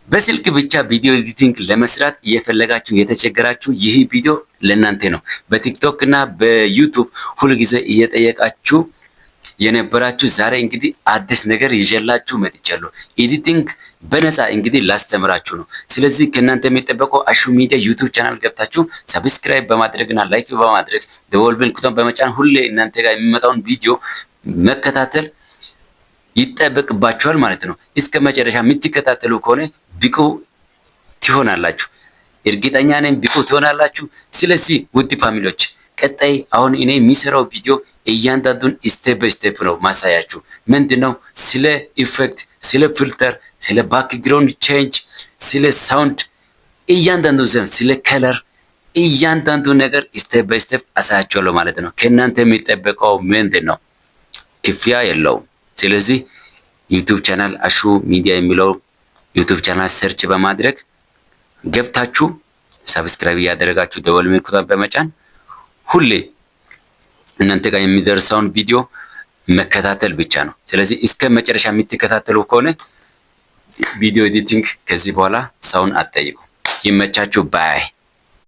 በስልክ ብቻ ቪዲዮ ኤዲቲንግ ለመስራት እየፈለጋችሁ የተቸገራችሁ ይህ ቪዲዮ ለእናንተ ነው። በቲክቶክ እና በዩቱብ ሁልጊዜ እየጠየቃችሁ የነበራችሁ ዛሬ እንግዲህ አዲስ ነገር ይዤላችሁ መጥቻለሁ። ኤዲቲንግ በነፃ እንግዲህ ላስተምራችሁ ነው። ስለዚህ ከእናንተ የሚጠበቀው አሹ ሚዲያ ዩቱብ ቻናል ገብታችሁ ሰብስክራይብ በማድረግና ላይክ በማድረግ ደወል ምልክቱን በመጫን ሁሌ እናንተ ጋር የሚመጣውን ቪዲዮ መከታተል ይጠበቅባችኋል ማለት ነው። እስከ መጨረሻ የምትከታተሉ ከሆነ ብቁ ትሆናላችሁ። እርግጠኛ ነኝ ብቁ ትሆናላችሁ። ስለዚህ ውድ ፋሚሊዎች ቀጣይ አሁን እኔ የሚሰራው ቪዲዮ እያንዳንዱን ስቴፕ ባይ ስቴፕ ነው ማሳያችሁ። ምንድነው ስለ ኢፌክት፣ ስለ ፊልተር፣ ስለ ባክግራውንድ ቼንጅ፣ ስለ ሳውንድ እያንዳንዱ ስለ ከለር እያንዳንዱ ነገር ስቴፕ ባይ ስቴፕ አሳያችኋለሁ ማለት ነው። ከእናንተ የሚጠበቀው ምንድነው? ክፍያ የለውም። ስለዚህ ዩቲዩብ ቻናል አሹ ሚዲያ የሚለው ዩቲዩብ ቻናል ሰርች በማድረግ ገብታችሁ ሰብስክራይብ እያደረጋችሁ ደወል ምልክቱን በመጫን ሁሌ እናንተ ጋር የሚደርሰውን ቪዲዮ መከታተል ብቻ ነው። ስለዚህ እስከ መጨረሻ የምትከታተሉ ከሆነ ቪዲዮ ኤዲቲንግ ከዚህ በኋላ ሰውን አትጠይቁ። ይመቻችሁ። ባይ